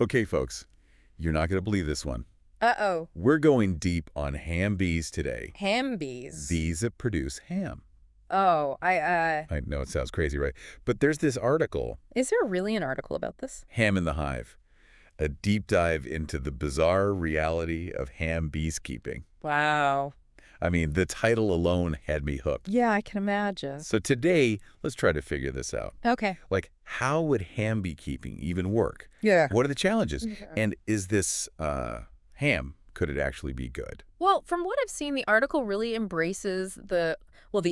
Okay, folks, you're not going to believe this one. Uh-oh. We're going deep on ham bees today. Ham bees. Bees that produce ham. Oh, I know it sounds crazy, right? But there's this article, is there really an article about this? Ham in the Hive, a deep dive into the bizarre reality of ham beekeeping. Wow. I mean, the title alone had me hooked. Yeah, I can imagine. So today, let's try to figure this out. Okay. Like, how would ham beekeeping even work? Yeah. What are the challenges? Yeah. And is this ham, could it actually be good? Well, from what I've seen, the article really embraces the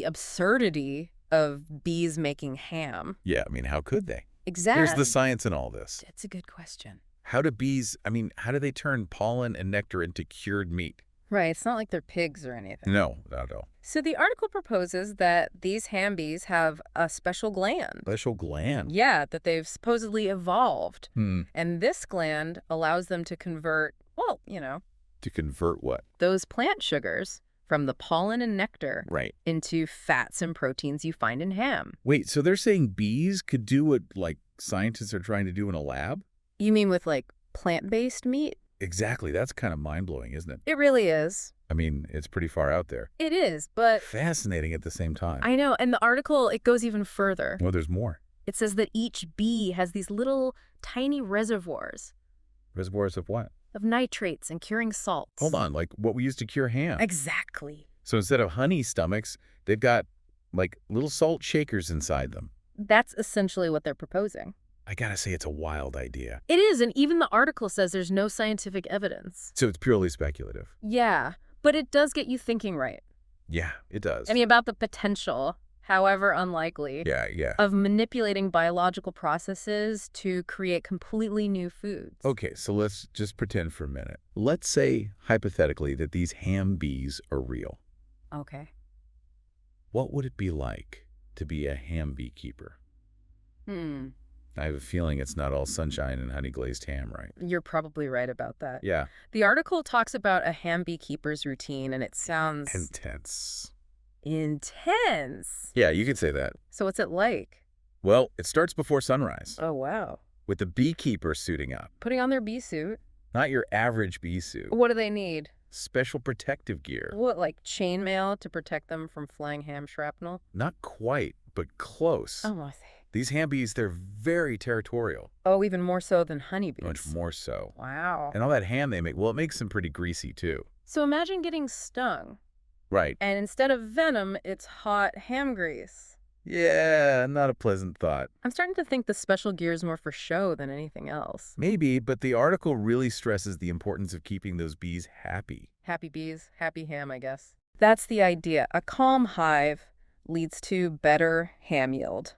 absurdity of bees making ham. Yeah, I mean, how could they? Exactly. Here's the science in all this. That's a good question. How do bees, how do they turn pollen and nectar into cured meat? Right, it's not like they're pigs or anything. No, not at all. So the article proposes that these ham bees have a special gland. Special gland? Yeah, that they've supposedly evolved. Hmm. And this gland allows them to convert, well, To convert what? those plant sugars from the pollen and nectar Right. into fats and proteins you find in ham. Wait, so they're saying bees could do what, like, scientists are trying to do in a lab? You mean with, like, plant-based meat? Exactly. That's kind of mind-blowing, isn't it? It really is. I mean, it's pretty far out there. It is, but Fascinating at the same time. I know. And the article, it goes even further. Well, there's more. It says that each bee has these little tiny reservoirs Reservoirs of what? of nitrates and curing salts. Hold on, like what we used to cure ham. Exactly. So instead of honey stomachs, they've got, like, little salt shakers inside them. That's essentially what they're proposing. I gotta say, it's a wild idea. It is, and even the article says there's no scientific evidence. So it's purely speculative. Yeah, but it does get you thinking, right? Yeah, it does. I mean, about the potential, however unlikely, yeah. of manipulating biological processes to create completely new foods. Okay, so let's just pretend for a minute. Let's say, hypothetically, that these ham bees are real. Okay. What would it be like to be a ham beekeeper? I have a feeling it's not all sunshine and honey-glazed ham, right? You're probably right about that. Yeah. The article talks about a ham beekeeper's routine, and it sounds Intense. intense. Yeah, you could say that. So what's it like? Well, it starts before sunrise, Oh, wow. with the beekeeper suiting up. Putting on their bee suit. Not your average bee suit. What do they need? Special protective gear. What, like chainmail to protect them from flying ham shrapnel? Not quite, but close. Oh, I see. These ham bees, they're very territorial. Oh, even more so than honeybees. Much more so. Wow. And all that ham they make, well, it makes them pretty greasy, too. So imagine getting stung, Right. and instead of venom, it's hot ham grease. Yeah, not a pleasant thought. I'm starting to think the special gear is more for show than anything else. Maybe, but the article really stresses the importance of keeping those bees happy. Happy bees, happy ham, I guess. That's the idea. A calm hive leads to better ham yield.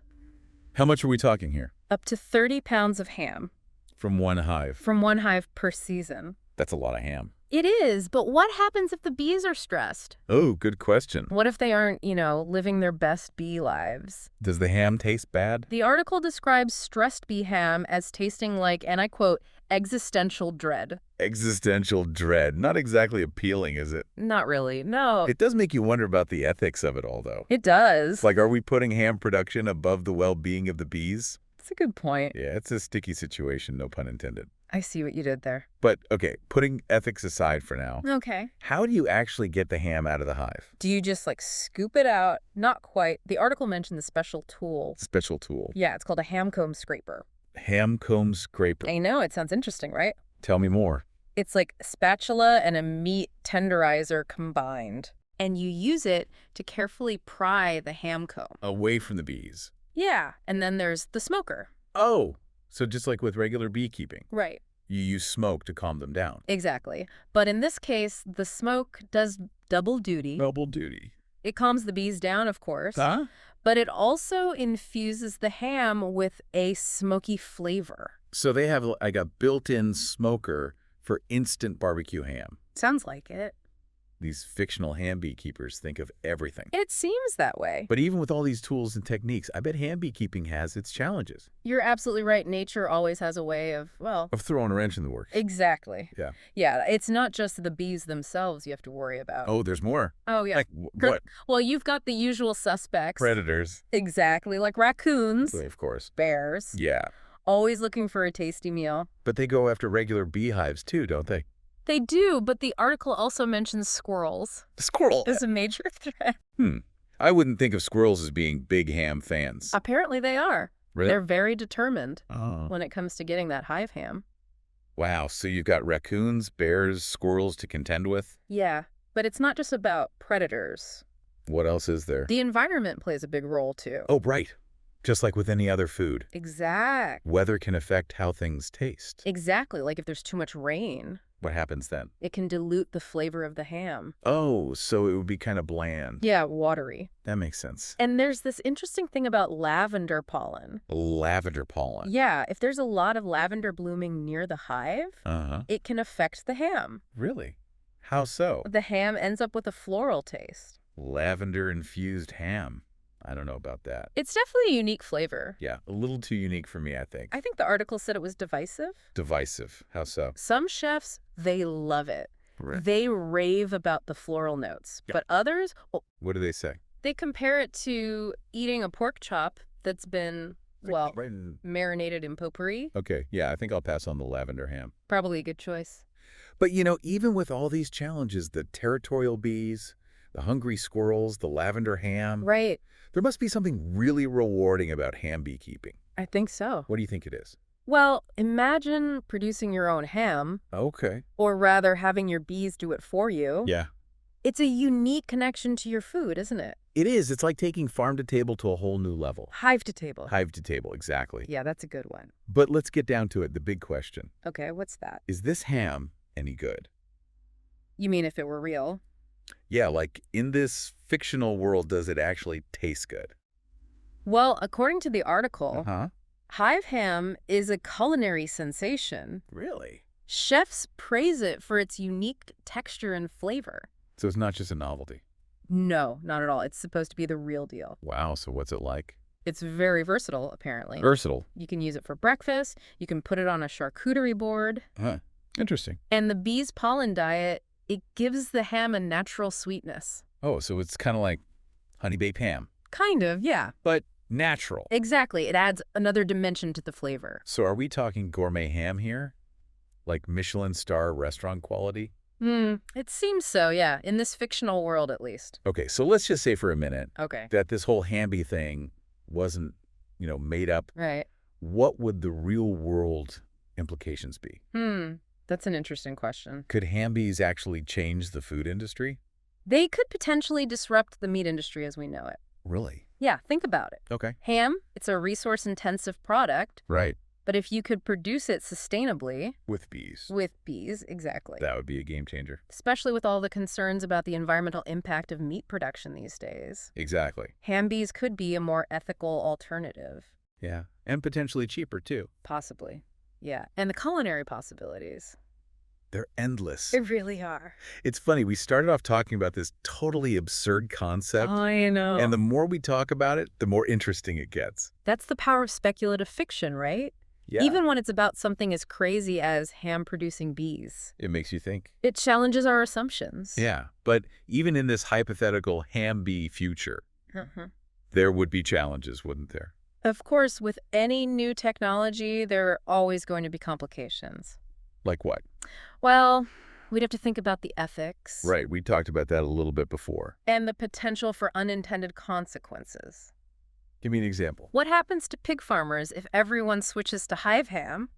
How much are we talking here? Up to 30 pounds of ham From one hive. from one hive per season. That's a lot of ham. It is, but what happens if the bees are stressed? Oh, good question. What if they aren't, living their best bee lives? Does the ham taste bad? The article describes stressed bee ham as tasting like, and I quote, existential dread. Existential dread. Not exactly appealing, is it? Not really, no. It does make you wonder about the ethics of it all, though. It does. Like, are we putting ham production above the well-being of the bees? That's a good point. Yeah, it's a sticky situation, no pun intended. I see what you did there. But, okay, putting ethics aside for now, Okay. how do you actually get the ham out of the hive? Do you just scoop it out? Not quite. The article mentioned the special tool. Special tool. Yeah, it's called a ham comb scraper. Ham comb scraper. I know, it sounds interesting, right? Tell me more. It's like a spatula and a meat tenderizer combined. And you use it to carefully pry the ham comb. Away from the bees. Yeah, and then there's the smoker. Oh, so just like with regular beekeeping, Right. you use smoke to calm them down. Exactly. But in this case, the smoke does double duty. Double duty. It calms the bees down, of course. Huh? But it also infuses the ham with a smoky flavor. So they have like a built-in smoker for instant barbecue ham. Sounds like it. These fictional ham beekeepers think of everything. It seems that way. But even with all these tools and techniques, I bet ham beekeeping has its challenges. You're absolutely right. Nature always has a way of, Of throwing a wrench in the works. exactly. Yeah. Yeah, it's not just the bees themselves you have to worry about. Oh, there's more. Oh, yeah. Like what? Well, you've got the usual suspects. Predators. Exactly, like raccoons, Of course. bears, Yeah. always looking for a tasty meal. But they go after regular beehives too, don't they? They do, but the article also mentions squirrels Squirrel! as a major threat. I wouldn't think of squirrels as being big ham fans. Apparently they are. Really? They're very determined Oh. when it comes to getting that hive ham. Wow, so you've got raccoons, bears, squirrels to contend with? Yeah, but it's not just about predators. What else is there? The environment plays a big role, too. Oh, right. Just like with any other food. Exactly. Weather can affect how things taste. Exactly, like if there's too much rain, What happens then? it can dilute the flavor of the ham. Oh, so it would be kind of bland. Yeah, watery. That makes sense. And there's this interesting thing about lavender pollen. Lavender pollen. Yeah, if there's a lot of lavender blooming near the hive, Uh-huh. it can affect the ham. Really? How so? The ham ends up with a floral taste. Lavender-infused ham. I don't know about that. It's definitely a unique flavor. Yeah, a little too unique for me, I think. I think the article said it was divisive. Divisive. How so? Some chefs, they love it. Right. They rave about the floral notes. Yeah. But others, well, What do they say? they compare it to eating a pork chop that's been, well, Right. marinated in potpourri. Okay, yeah, I think I'll pass on the lavender ham. Probably a good choice. But, even with all these challenges, the territorial bees, the hungry squirrels, the lavender ham, Right. there must be something really rewarding about ham beekeeping. I think so. What do you think it is? Well, imagine producing your own ham, Okay. or rather having your bees do it for you. Yeah. It's a unique connection to your food, isn't it? It is. It's like taking farm to table to a whole new level. Hive to table. Hive to table, exactly. Yeah, that's a good one. But let's get down to it, the big question. Okay, what's that? Is this ham any good? You mean if it were real? Yeah, like in this fictional world, does it actually taste good? Well, according to the article, Uh-huh. hive ham is a culinary sensation. Really? Chefs praise it for its unique texture and flavor. So it's not just a novelty. No, not at all. It's supposed to be the real deal. Wow, so what's it like? It's very versatile, apparently. Versatile. You can use it for breakfast. You can put it on a charcuterie board. Huh. Interesting. And the bee's pollen diet, it gives the ham a natural sweetness. Oh, so it's kind of like honey baked ham, Kind of, yeah. but natural. Exactly. It adds another dimension to the flavor. So are we talking gourmet ham here? Like Michelin star restaurant quality? It seems so, yeah. In this fictional world, at least. Okay, so let's just say for a minute Okay. that this whole Hamby thing wasn't, made up. Right. What would the real world implications be? That's an interesting question. Could Hambies actually change the food industry? They could potentially disrupt the meat industry as we know it. Really? Yeah, think about it. Okay. Ham, it's a resource-intensive product, Right. but if you could produce it sustainably With bees. with bees, exactly. That would be a game changer. Especially with all the concerns about the environmental impact of meat production these days. Exactly. Ham bees could be a more ethical alternative. Yeah. And potentially cheaper, too. Possibly. Yeah. And the culinary possibilities. They're endless. They really are. It's funny, we started off talking about this totally absurd concept, I know. and the more we talk about it, the more interesting it gets. That's the power of speculative fiction, right? Yeah. Even when it's about something as crazy as ham-producing bees. It makes you think. It challenges our assumptions. Yeah. But even in this hypothetical ham bee future, there would be challenges, wouldn't there? Of course, with any new technology, there are always going to be complications. Like what? Well, we'd have to think about the ethics. Right. We talked about that a little bit before. And the potential for unintended consequences. Give me an example. What happens to pig farmers if everyone switches to hive ham?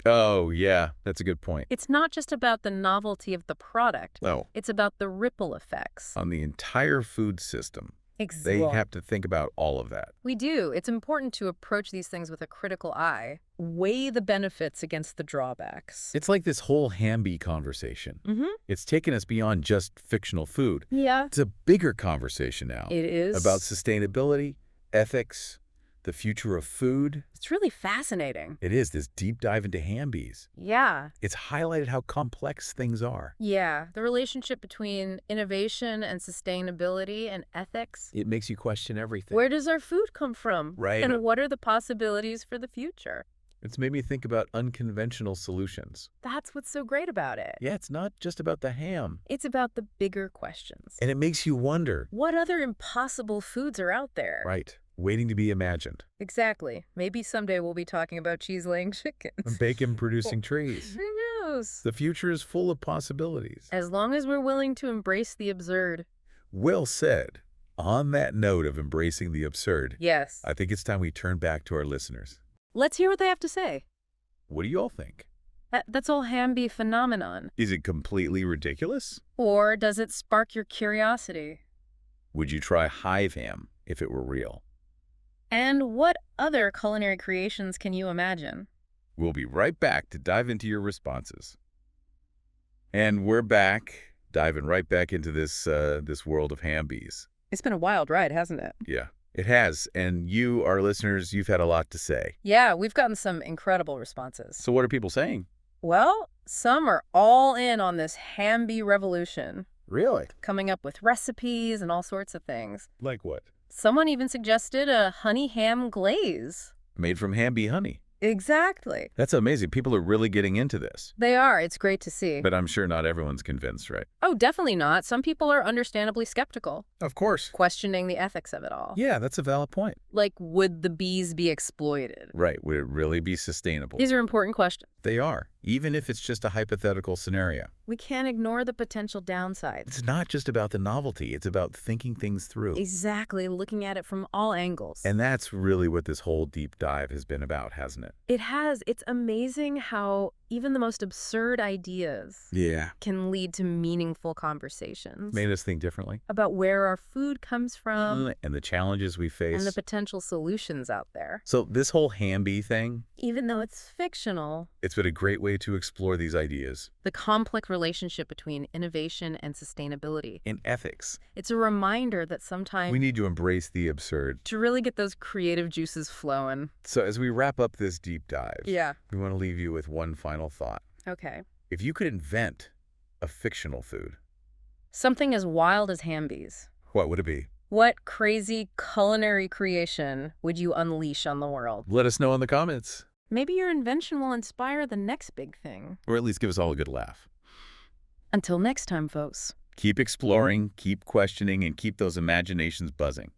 Oh, yeah. That's a good point. It's not just about the novelty of the product. Oh. It's about the ripple effects. On the entire food system. They Exactly. have to think about all of that. We do. It's important to approach these things with a critical eye. Weigh the benefits against the drawbacks. It's like this whole ham bee conversation. It's taken us beyond just fictional food. Yeah. It's a bigger conversation now. It is. About sustainability, ethics, the future of food. It's really fascinating. It is this deep dive into ham bees. Yeah. It's highlighted how complex things are. Yeah. The relationship between innovation and sustainability and ethics. It makes you question everything. Where does our food come from? Right. And what are the possibilities for the future? It's made me think about unconventional solutions. That's what's so great about it. Yeah, it's not just about the ham. It's about the bigger questions. And it makes you wonder. What other impossible foods are out there? Right. waiting to be imagined. Exactly. Maybe someday we'll be talking about cheese-laying chickens. Bacon-producing trees. Who knows? The future is full of possibilities. As long as we're willing to embrace the absurd. Well said. On that note of embracing the absurd, Yes. I think it's time we turn back to our listeners. Let's hear what they have to say. What do you all think? That's all ham-bee phenomenon. Is it completely ridiculous? Or does it spark your curiosity? Would you try hive ham if it were real? And what other culinary creations can you imagine? We'll be right back to dive into your responses. And we're back, diving right back into this world of ham bees. It's been a wild ride, hasn't it? Yeah, it has. And you, our listeners, you've had a lot to say. Yeah, we've gotten some incredible responses. So what are people saying? Well, some are all in on this ham bee revolution, Really? coming up with recipes and all sorts of things. Like what? Someone even suggested a honey ham glaze. Made from ham bee honey. Exactly. That's amazing. People are really getting into this. They are. It's great to see. But I'm sure not everyone's convinced, right? Oh, definitely not. Some people are understandably skeptical, Of course. questioning the ethics of it all. Yeah, that's a valid point. Like, would the bees be exploited? Right. Would it really be sustainable? These are important questions. They are, even if it's just a hypothetical scenario. We can't ignore the potential downsides. It's not just about the novelty. It's about thinking things through. Exactly, looking at it from all angles. And that's really what this whole deep dive has been about, hasn't it? It has. It's amazing how even the most absurd ideas can lead to meaningful conversations Made us think differently. about where our food comes from And the challenges we face. and the potential solutions out there. So this whole ham bee thing, Even though it's fictional, it's been a great way to explore these ideas. the complex relationship between innovation and sustainability. In ethics, It's a reminder that sometimes we need to embrace the absurd. to really get those creative juices flowing. So as we wrap up this deep dive, Yeah. we want to leave you with one final thought. Okay. If you could invent a fictional food, Something as wild as ham bees. what would it be? What crazy culinary creation would you unleash on the world? Let us know in the comments. Maybe your invention will inspire the next big thing. Or at least give us all a good laugh. Until next time, folks. Keep exploring, keep questioning, and keep those imaginations buzzing.